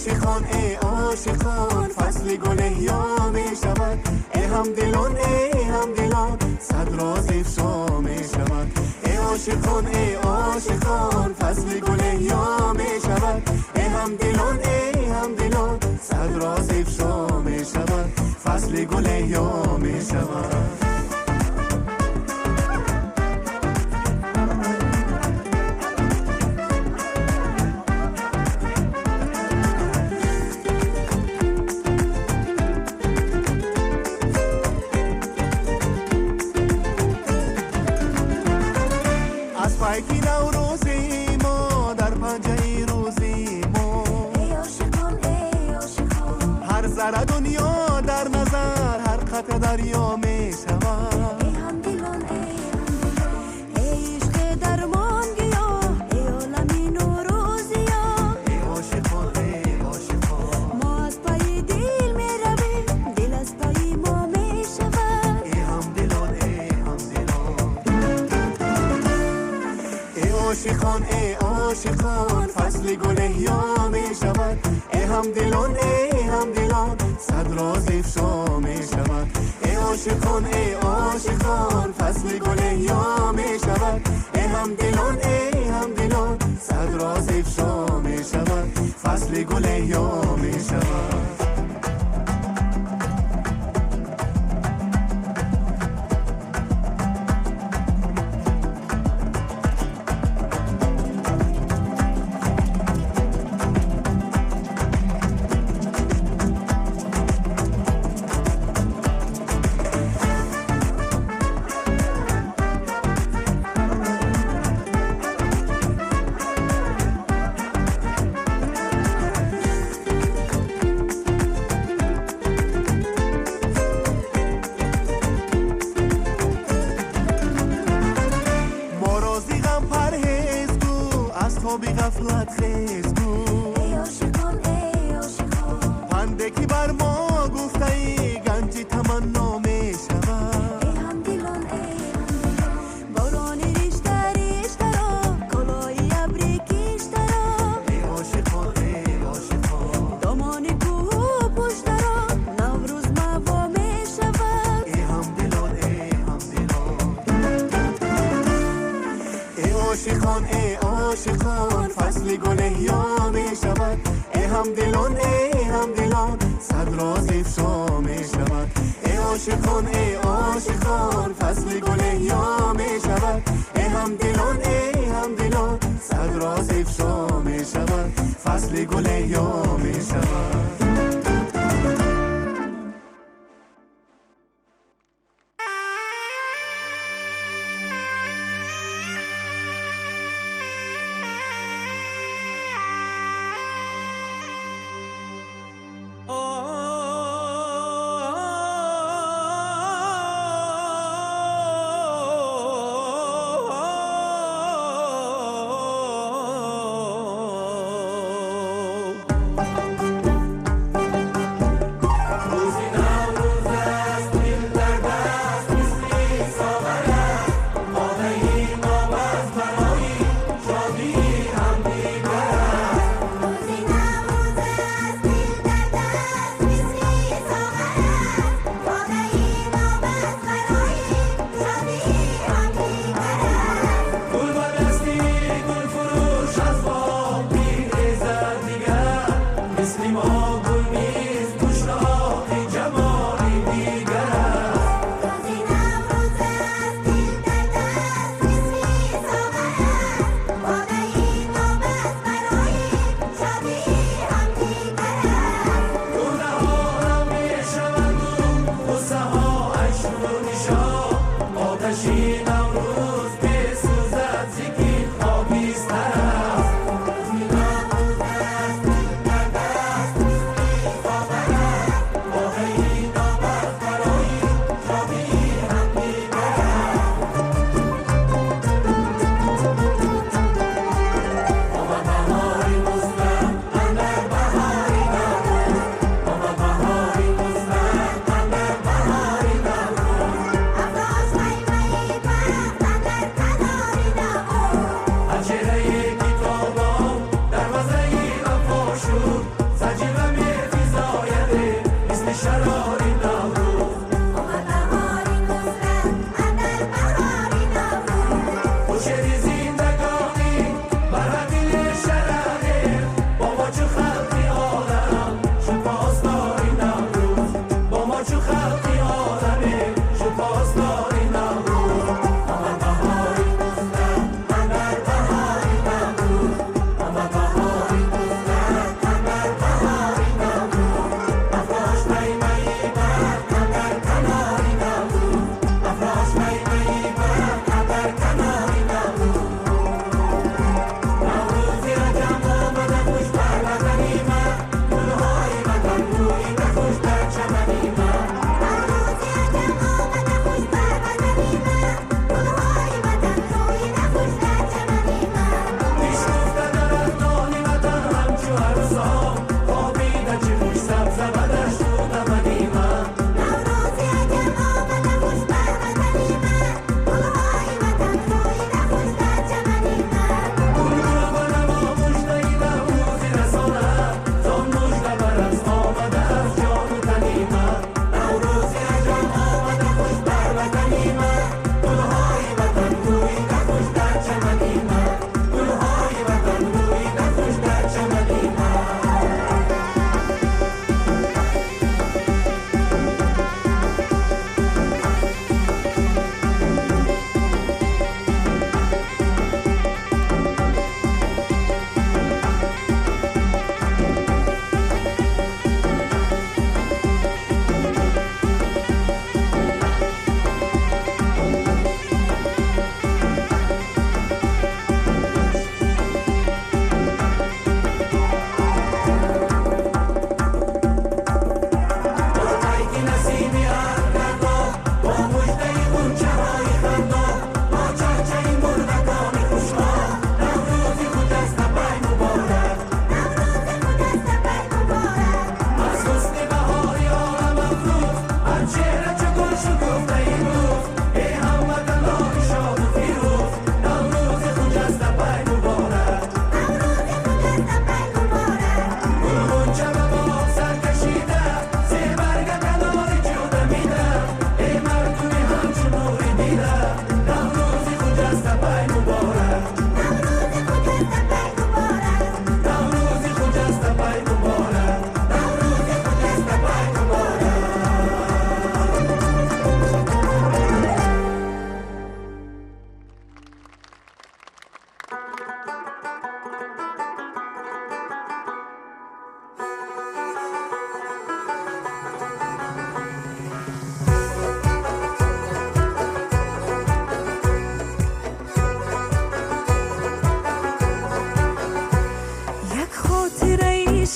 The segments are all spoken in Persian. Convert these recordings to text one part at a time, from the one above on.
عاشقان ای عاشقان فصل گل احیا می شود. ای همدلان ای همدلان صد راز افشا می شود. ای عاشقان ای عاشقان فصل گل احیا می شود. ای همدلان ای همدلان صد راز افشا می شود. فصل گل احیا می شود. پیکی نوروزی ما در پنجه روزی ما. ای عاشقان ای عاشقان هر ذره دنیا در نظر هر قطره دریا می شود. ای همدلان ای همدلان ای عشق درمان گیا ای عالمی نوروزیا. ای عاشقان ای عاشقان ما از پای دل می رویم دل از پای ما می شود. ای همدلان ای همدلان ای عاشقان ای عاشقان فصل گل احیا می شود. ای همدلان ای همدلان صد راز افشا می شود. ای عاشقان ای عاشقان فصل گل احیا می شود. ای همدلان ای همدلان صد راز افشا می شود. فصل گل احیا می شود. بی غفلت خیزگو ای عاشقان ای عاشقان پنده که بر ما گفته ای گنجی تمنا می شود. ای همدلان ای همدلان بارانی ریشتر ریشترا کلای ابری کشترا. ای عاشقان ای عاشقان دامان کوه پشترا نوروز موا می شود. ای همدلان ای همدلان ای عاشقان ای عاشقان فصل گل احیا می شود. ای همدلان ای همدلان صد راز افشا می شود. ای عاشقان ای عاشقان فصل گل احیا می شود. ای همدلان ای همدلان صد راز افشا می شود. فصل گل احیا می شود.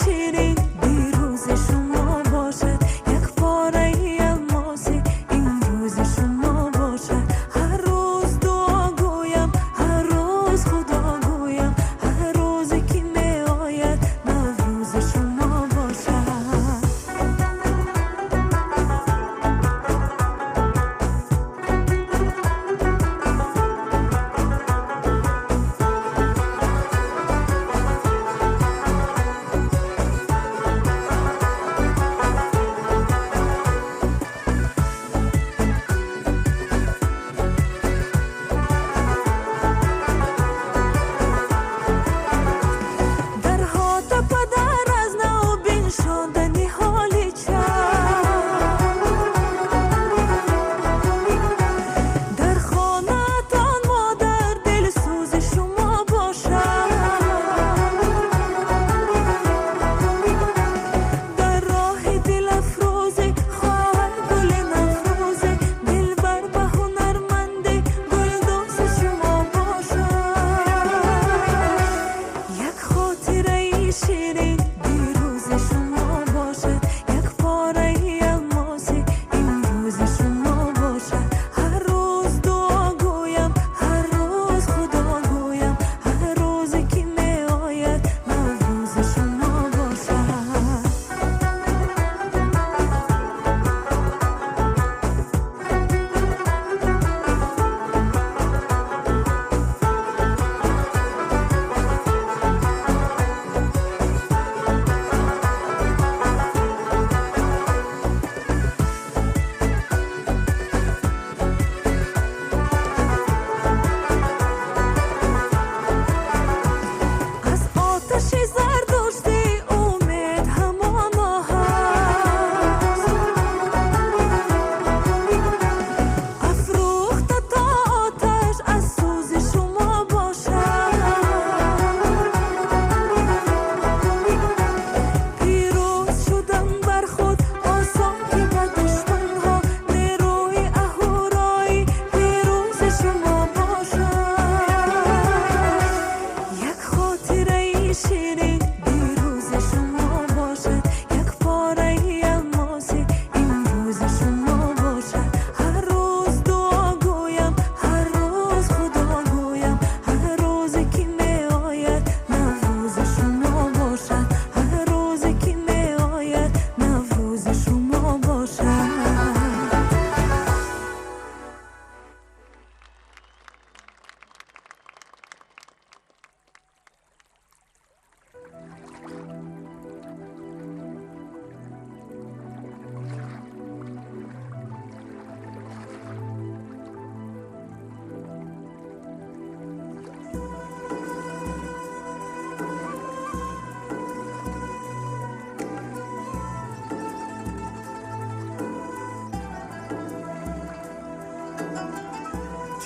شیرین دیروز شما باشد یک پاره الماسی این روز شما باشد هر روز دعا گویم هر روز خدا گویم هر روزی که می آید نوروز شما باشد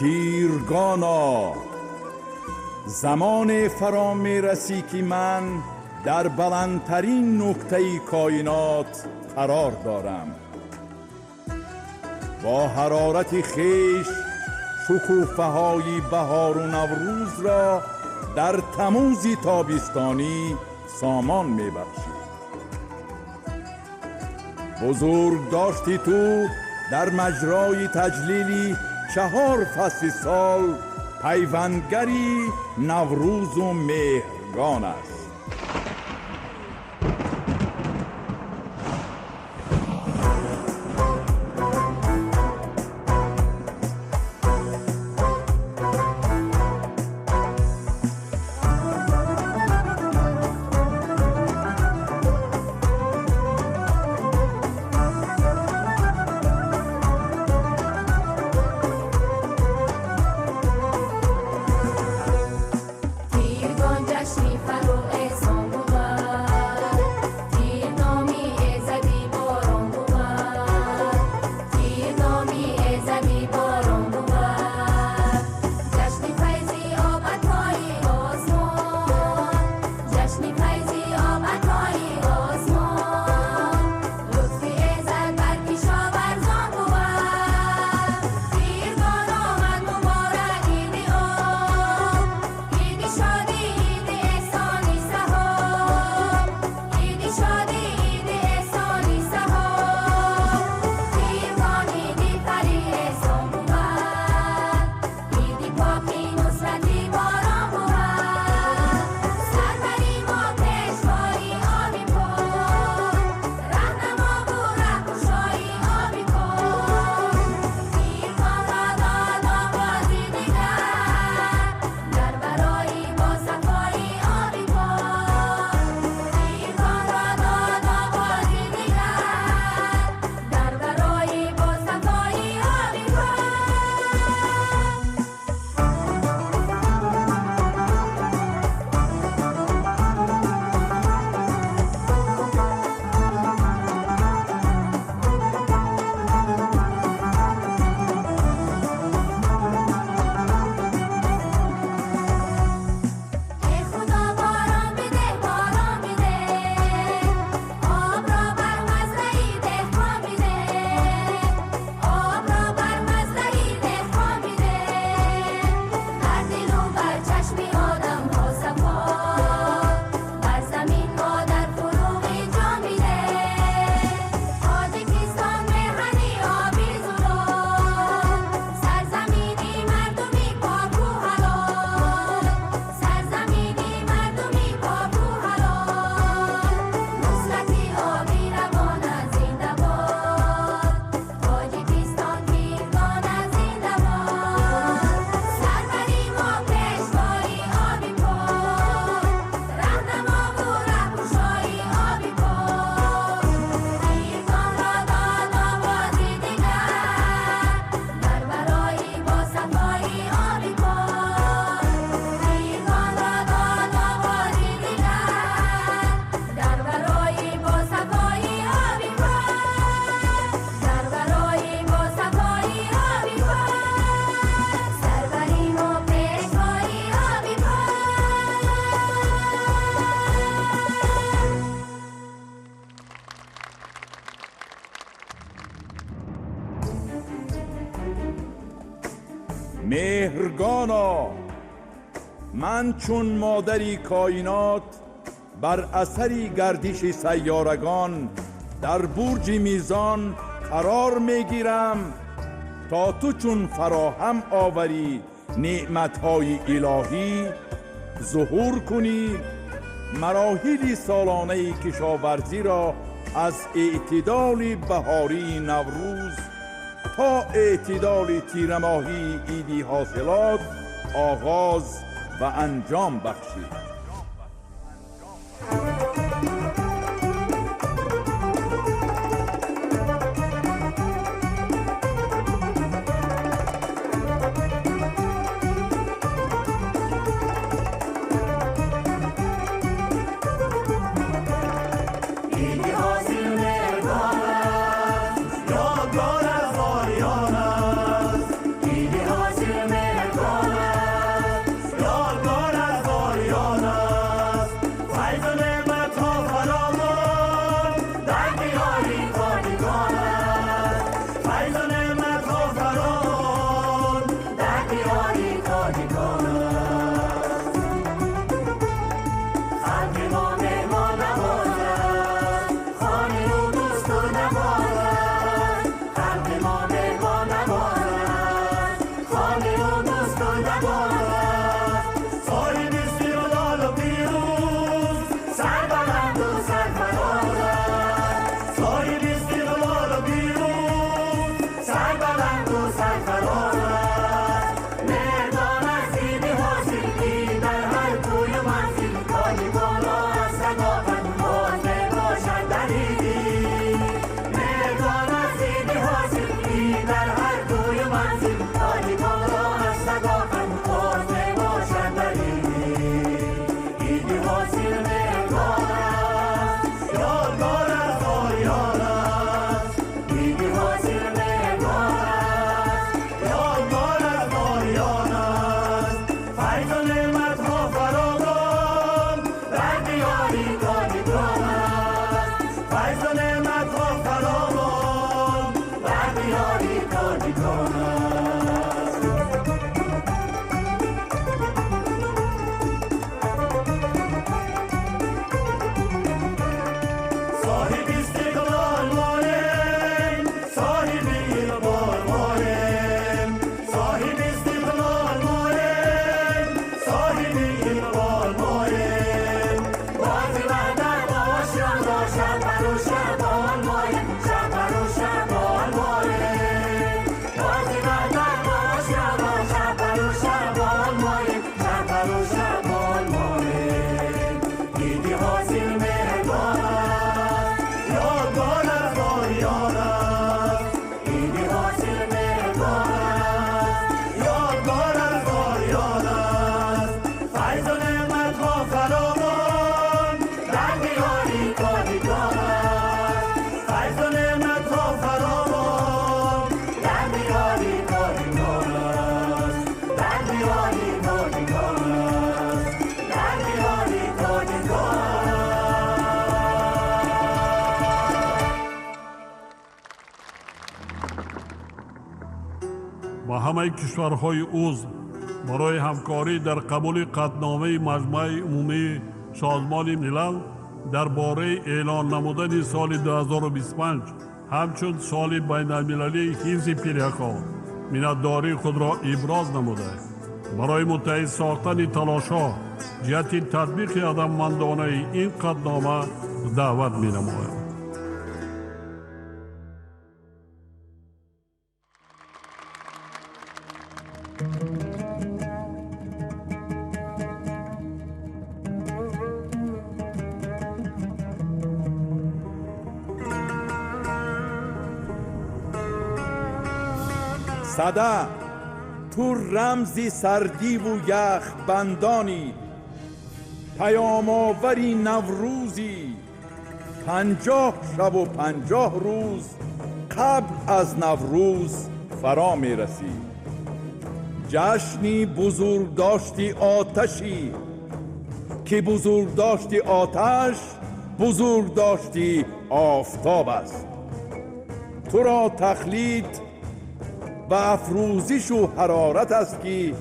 تیرگانا زمان فرا می رسی که من در بلندترین نقطه کائنات قرار دارم با حرارت خیش شکوفه های بهار و نوروز را در تموز تابستانی سامان می بخشی. بزرگ داشتی تو در مجرای تجلیلی 4 فصل سال پیوندگری نوروز و مهرگان است. تیرگان جشنی فرو مهرگانا، من چون مادری کائنات بر اثری گردش سیارگان در برج میزان قرار میگیرم تا تو چون فراهم آوری نعمتهای الهی ظهور کنی، مراحل سالانه کشاورزی را از اعتدال بهاری نوروز تا اعتدال تیر ماهی عیدی حاصلات آغاز و انجام بخشید. با همه کشورهای عضو برای همکاری در قبول قطعنامه مجمع عمومی سازمان ملل درباره اعلان نمودن سال 2025 همچون سال بین المللی حفظ پیرکان منتداری خود را ابراز نموده برای متحد ساختن تلاش‌ها جهت تطبیق هدفمندانه این قطعنامه دعوت می‌نمایم. صدع تو رمزی سردی و یخ بندانی، پیام آوری نوروزی، 50 شب و 50 روز قبل از نوروز فرا می رسی. جشنی بزرگ داشتی آتشی که بزرگ داشتی آتش بزرگ داشتی آفتاب است. تو را تخلید و افروزش و حرارت است که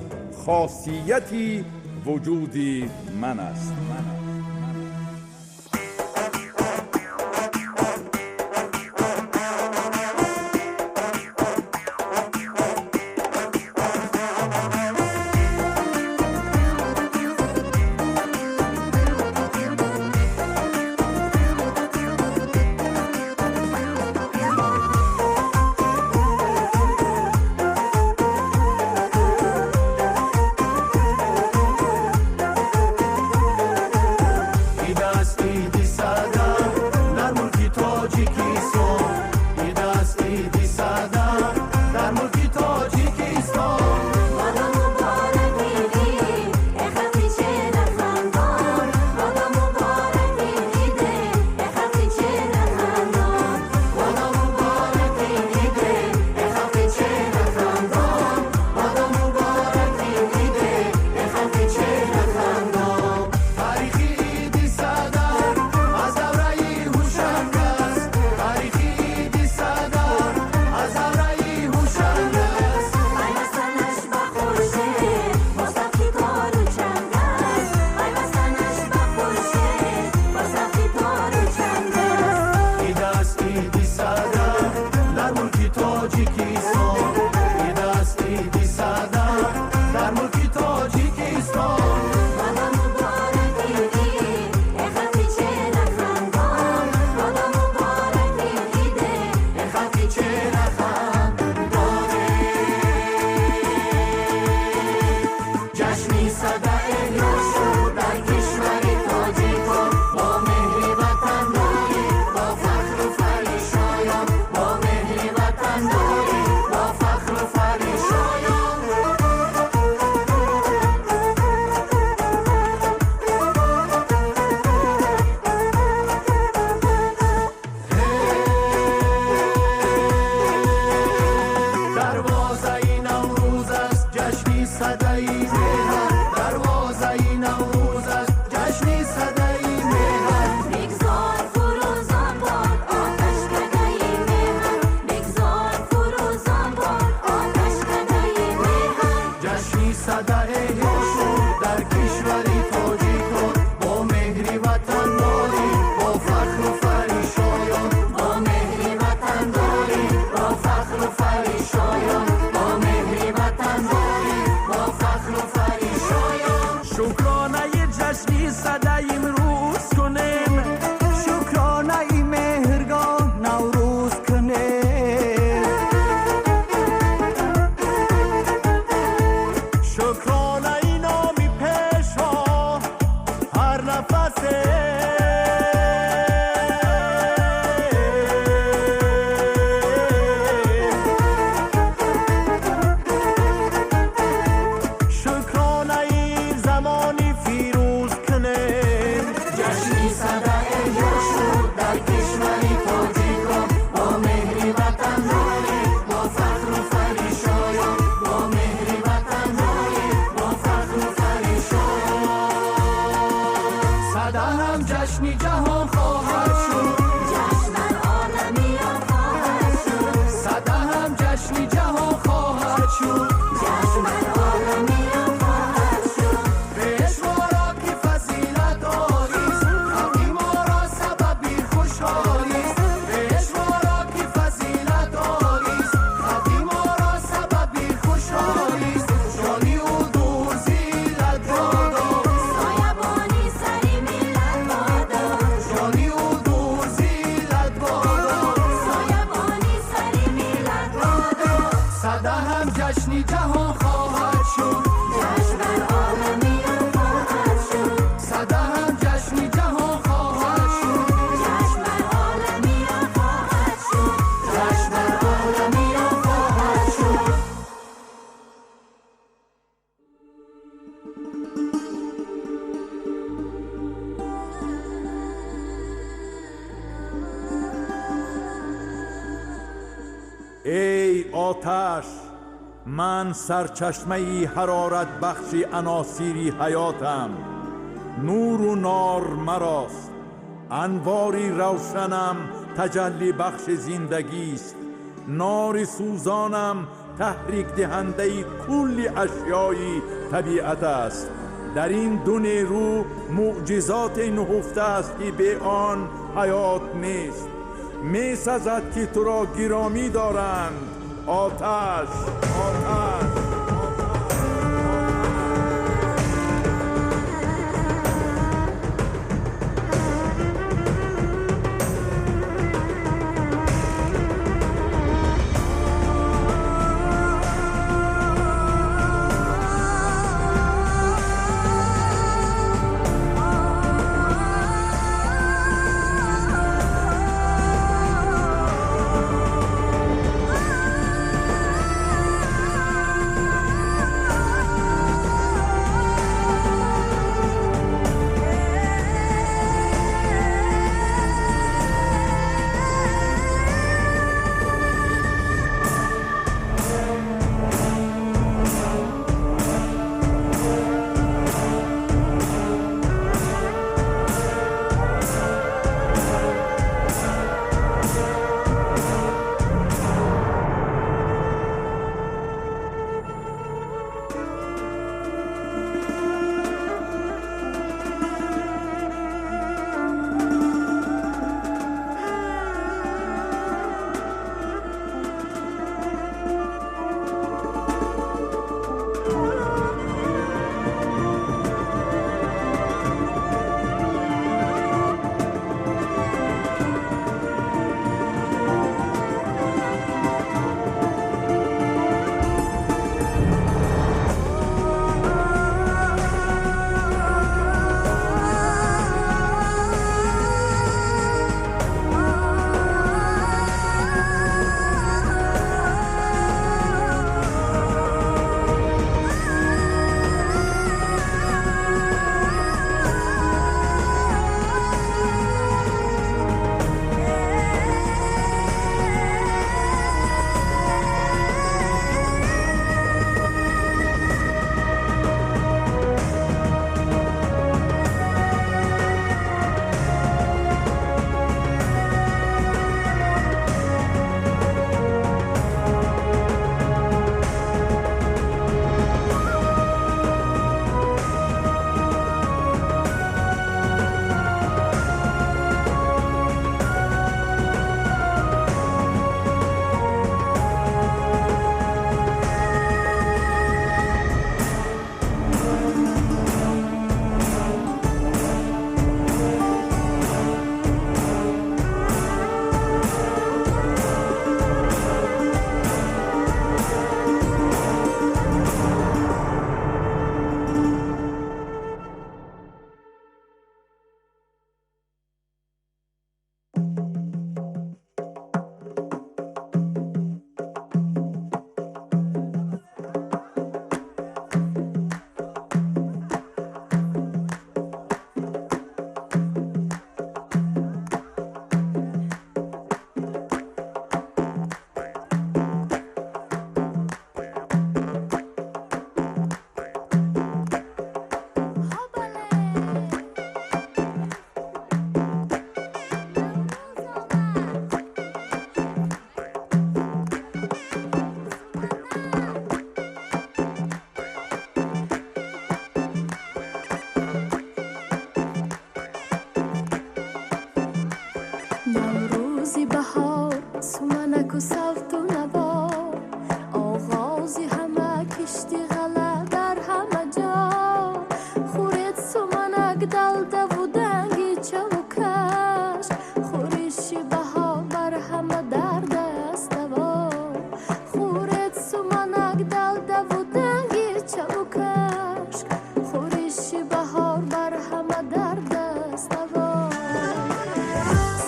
خاصیتی وجودی من است. ای آتش، من سرچشمه حرارت بخش عناصری حیاتم. نور و نار مراست، انواری روشنم تجلی بخش زندگی است. نار سوزانم تحریک دهنده کل اشیای طبیعت است. در این دو نیرو معجزات نهفته است که به آن حیات نیست. می سزد که تو را گرامی دارند. آتش آتش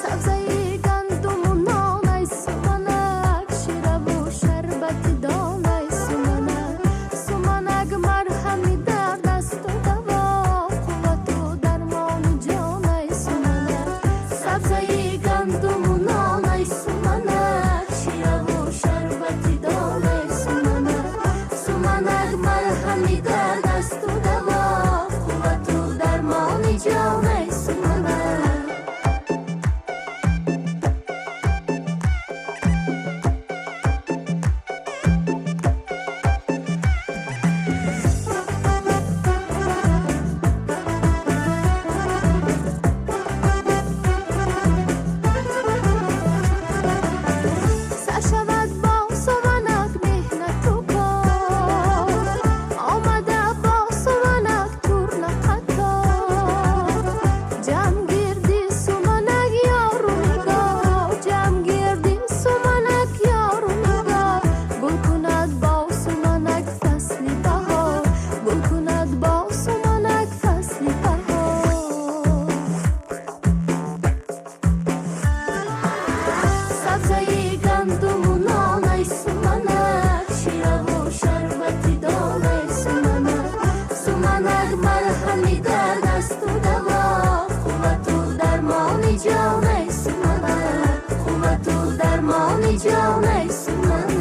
سبزه گندم و نان ای سمنک درمان جان سمنه اومد تو درمان جان سمنه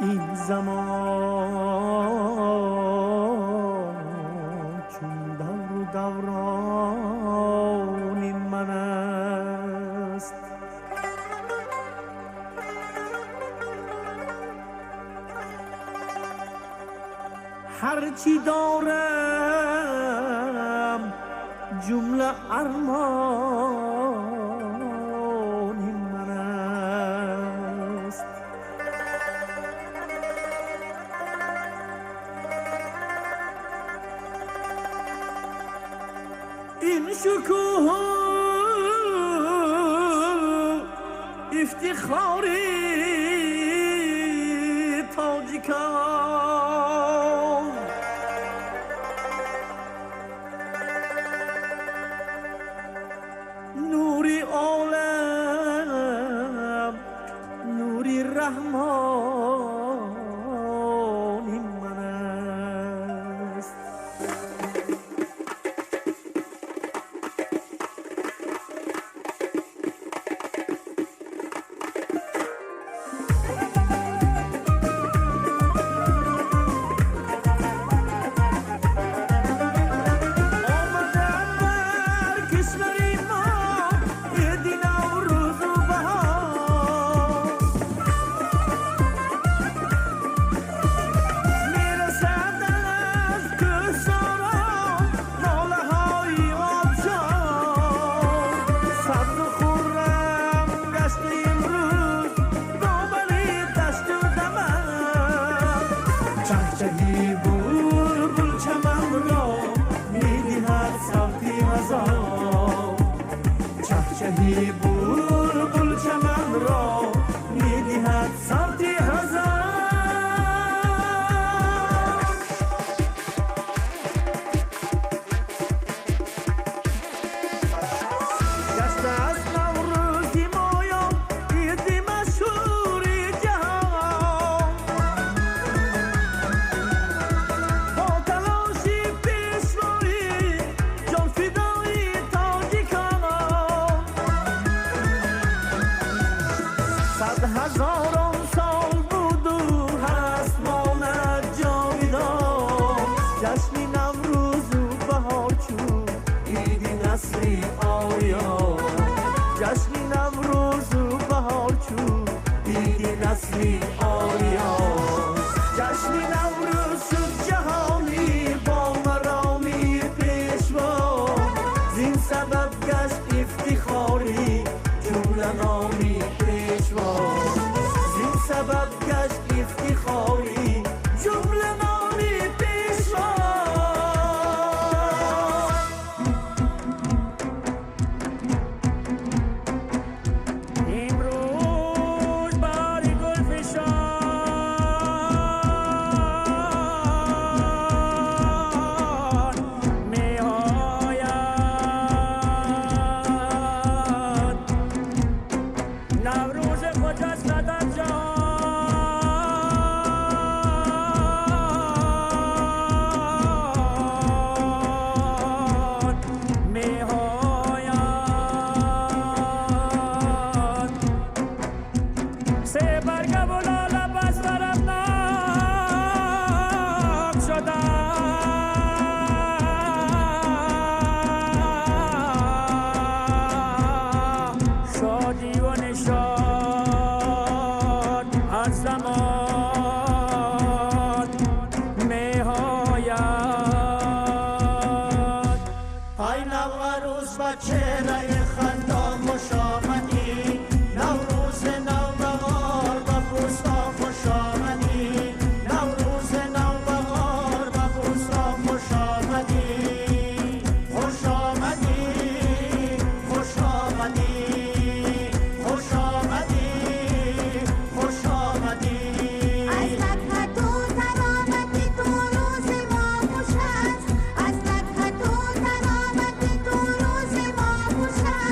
این زمان چون دور و دوران من است. هرچی دارم جمله ارمان من است. این شکوه افتخاری تاجیکان، نوری عالم نوری رحمان این من است. چهچهی بلبل چمن را می‌دهد صوتی هزار، چهچهی بلبل چمن را می‌دهد صوتی هزار. گشته از نوروزی مایا عیدی مشهوری جهان، با تلاشی پیشوایی جان فدایی تاجیکان. 100 هزاران سال بود و هست ماند جاویدان، جشن نوروز و بهار چون عیدی نسلی آیا، جشن نوروز و بهار چون عیدی نسلی آیا. جشن نوروز شد جهانی با مرامی پیشوا، زین سبب گشت افتخاری جمله نامی پیشوا، زین سبب گشت افتخاری جمله نامی پیشوا. امروز باری گل فشان می‌آید، نوروز کجاست در جهان می‌آید. سه برگ و لاله بس طربناک شدند، شادی و نشاط از زمان می‌آید. ای نوروز بچه رای خندان خوش آمدی، نوروز نوبهار و بوستا خوش آمدی، نوروز نوبهار و بوستا خوش آمدی، خوش آمدی، خوش آمدی، خوش آمدی، خوش آمدی. از لب‌هاتون سلامتی تو روز ما خوش است، از لب‌هاتون سلامتی تو روز ما خوش است.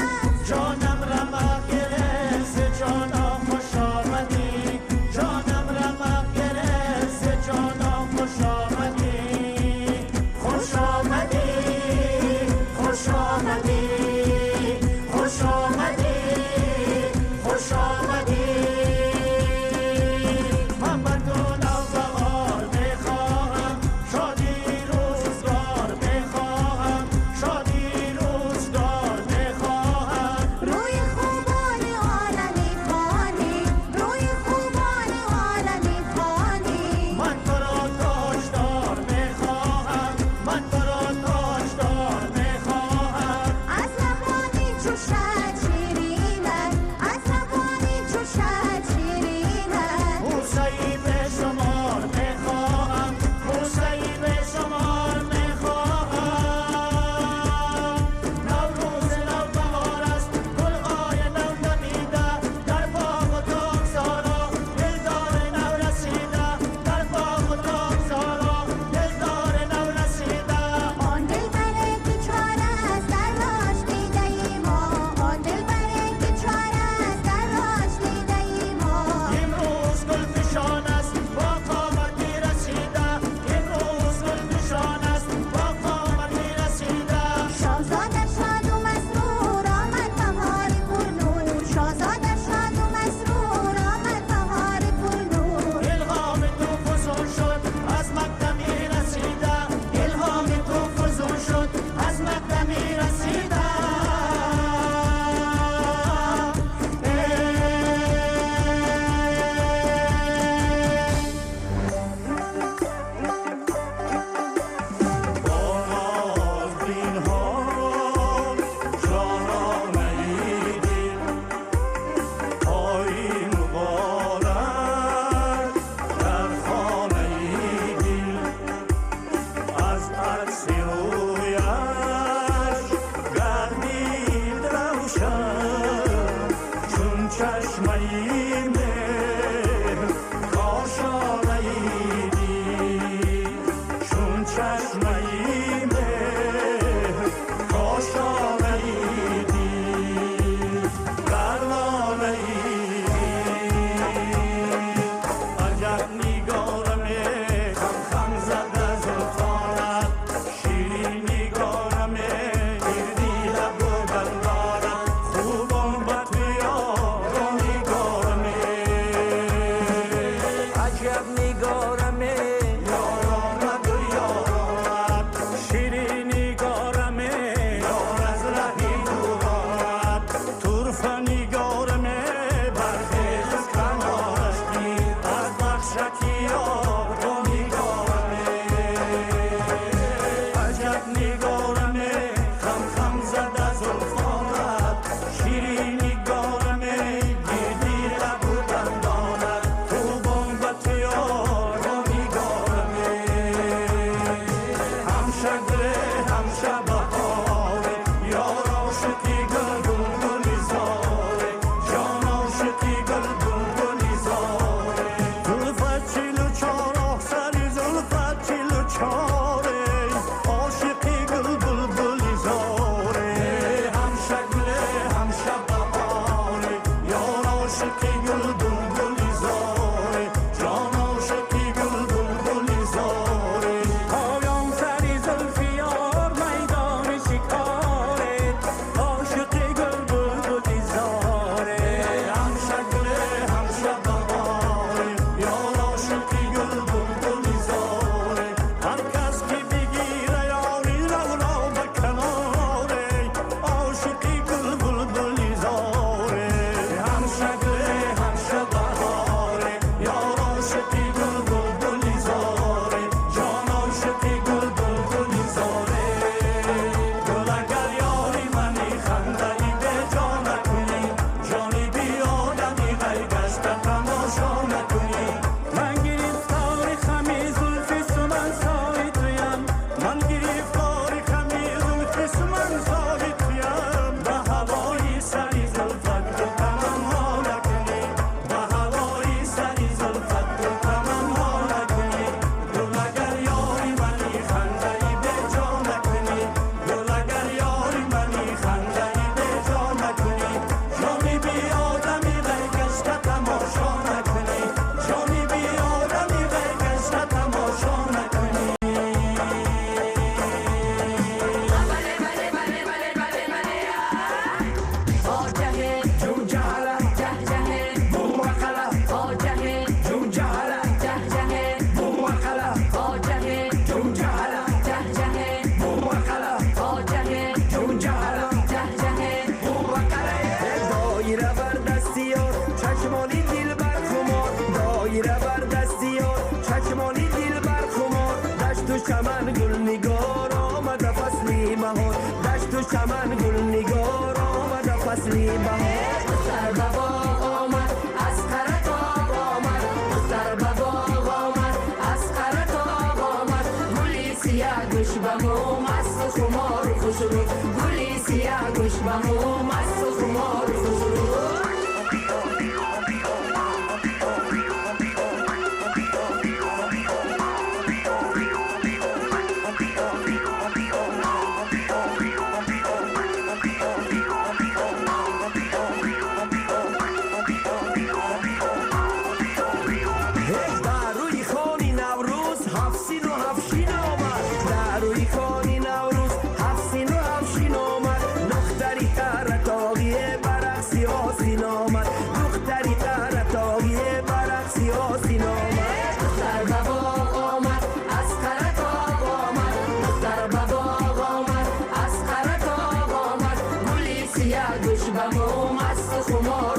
چمن گل نگار آمد فصلی بهار دشت و چمن گل نگار آمد فصلی بهار دختر به باغ آمد از قرطاق آمد دختر به باغ آمد از قرطاق آمد گلی سیاه گوش به مو مست و خمار و خوشرو گلی سیاه گوش به مو مست و خمار و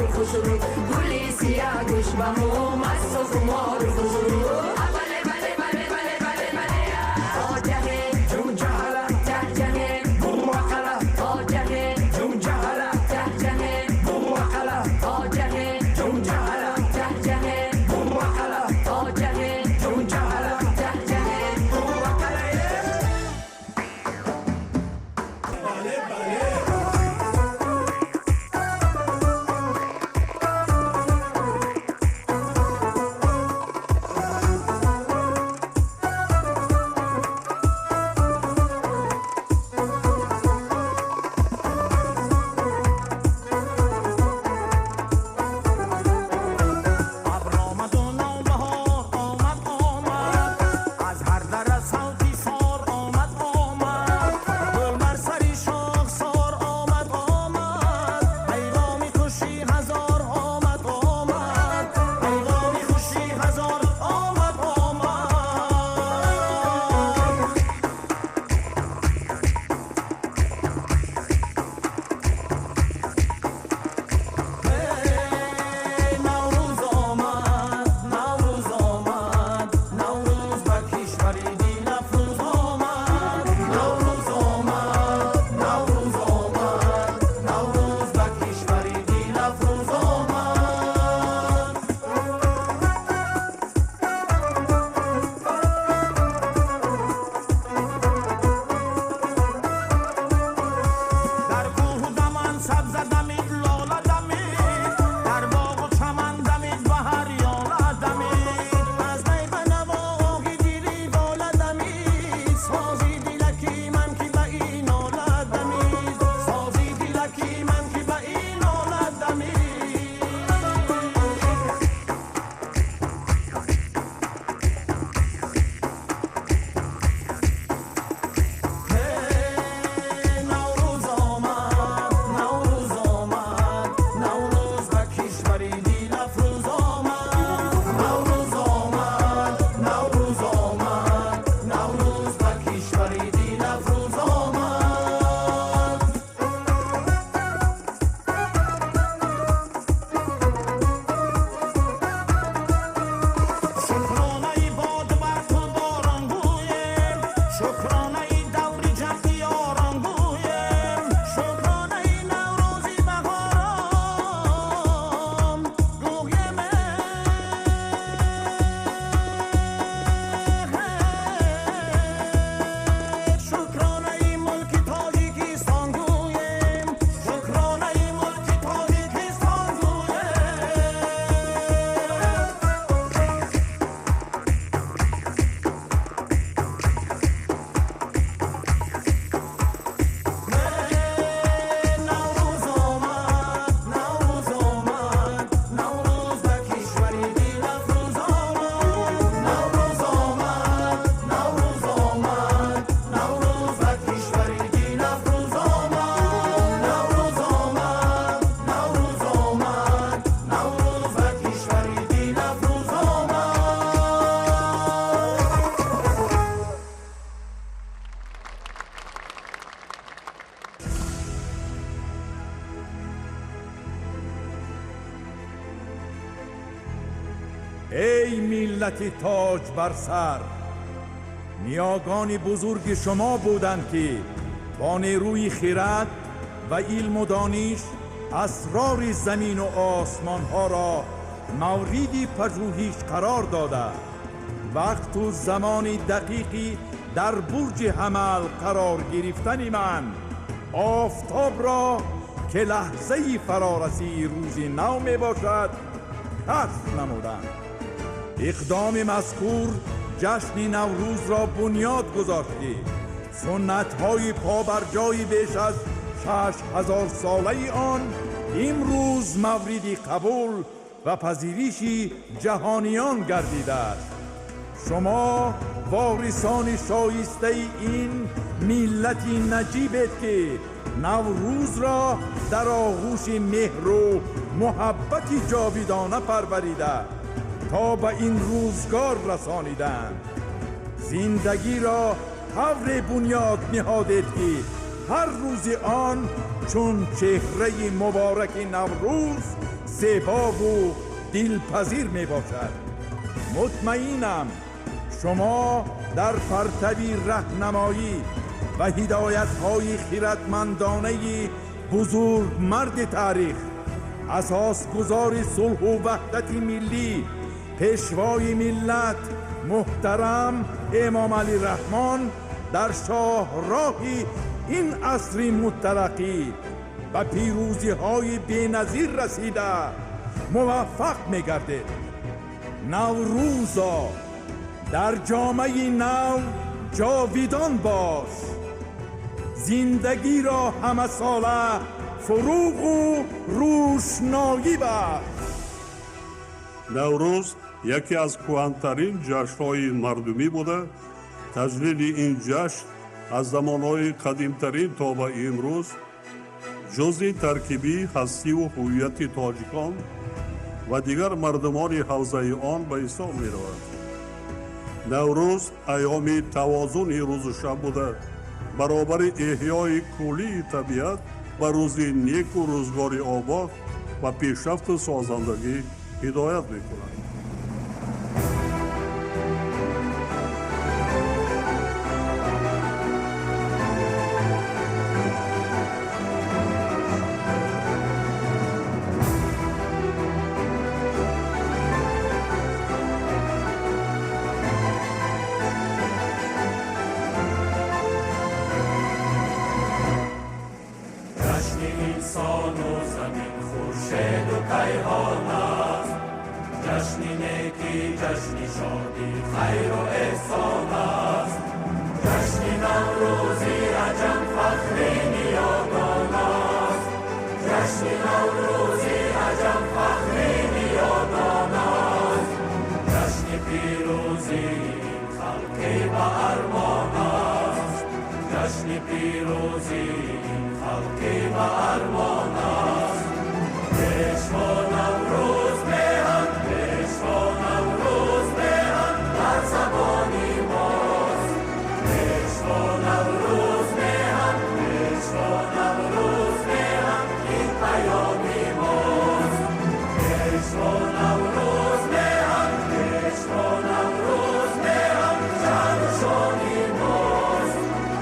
خوشرو گلی سیاه گوش به مو مست و خمار و خوشرو بله بله بله بله بله بله آجه جون جهلا ته جهه بوقلا آجه جون جهلا ته جهه بوقلا آجه جون جهلا ته جهه بوقلا آجه جون جهلا ته جهه بوقلا بله بله ای ملت تاج بر سر، نیاگان بزرگ شما بودند که با نیروی خرد و علم و دانش اسرار زمین و آسمان ها را موردی پژوهش قرار داده. وقت و زمان دقیقی در برج حمل قرار گرفتن من آفتاب را که لحظه فرارسی روز نو می باشد کشف نمودند. اقدام مذکور جشن نوروز را بنیاد گذاشت که سنت های پابرجای بیش از 6000 ساله آن امروز مورد قبول و پذیرش جهانیان گردیده است. شما وارثان شایسته این ملت نجیبید که نوروز را در آغوش مهر و محبت جاویدانه پروریده تا به این روزگار رسانیدند. زندگی را طور بنیاد نهادید که هر روز آن چون چهره مبارک نوروز زیبا و دلپذیر می باشد. مطمئنم شما در پرتوی راهنمایی و هدایت های خردمندانه بزرگ مرد تاریخ، اساس گذار صلح و وحدت ملی، پیشوای ملت محترم امام علی رحمان در شاهراه این عصر مترقی و پیروزی های بی‌نظیر رسیده موفق می‌گردید. نوروزا در جامعه نو جاویدان باش، زندگی را همه ساله فروغ و روشنایی بخش. نوروز یکی از کهن‌ترین جشن‌های مردمی بوده. تجلیل این جشن از زمانهای قدیمترین تا به امروز جزء ترکیبی هستی و هویت تاجیکان و دیگر مردمان حوزه آن به حساب می رود. نوروز ایام توازن روز و شب بوده، برابر احیای کلی طبیعت و روز نیک و روزگار آباد و پیشرفت سازندگی هدایت می کند. انسان و زمین خورشید و کیهان است، جشن نیکی، جشن شادی، خیر و احسان است. جشن نوروزی عجم فخری نیاگان است، جشن نوروزی عجم فخری نیاگان است. جشن پیروزی این خلقی به ارمان است، جشن پیروزی خلقی و ارمان است. پیشوا نوروز میهن، پیشوا نوروز میهن در زبانی ماست. پیشوا نوروز میهن، پیشوا نوروز میهن این پیامی ماست. پیشوا نوروز میهن، پیشوا نوروز میهن جان و شانی ماست.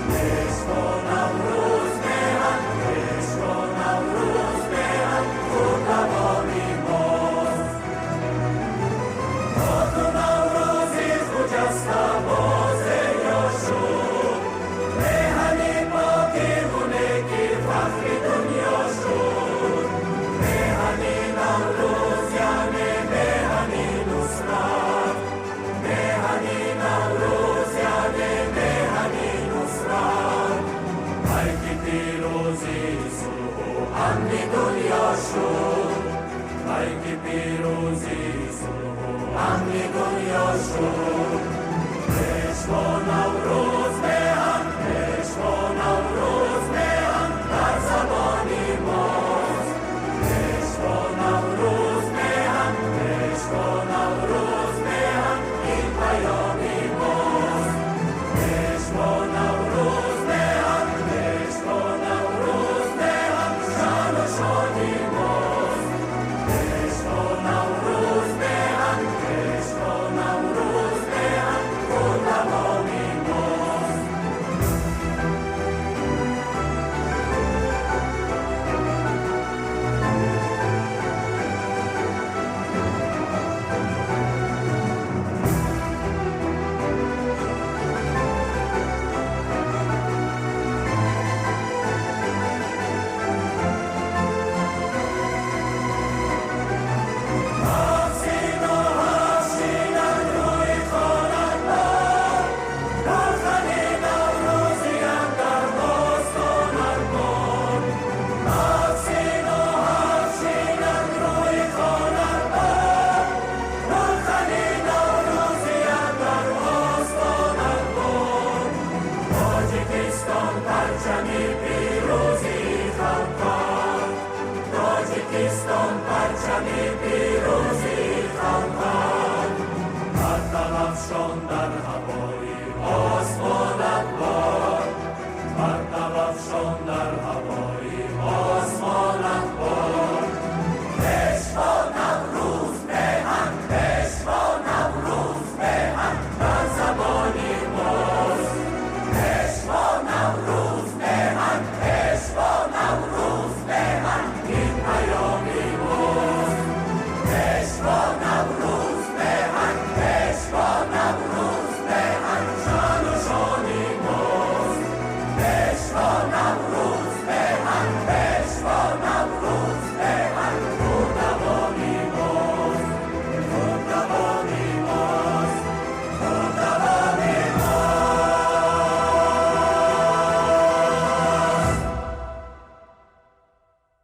پیشوا نوروز دنیا شد، ای پیروزی صلح و امن دنیا شد. پیشوا نوروز میهن، پیشوا نوروز میهن در زبانی ماست. پیشوا نوروز میهن، پیشوا نوروز میهن این پیامی ماست. پیشوا نوروز میهن، پیشوا نوروز میهن شان و شادی ماست. پیشوا نوروز میهن، پیشوا نوروز میهن خود تمامی ماست. غمی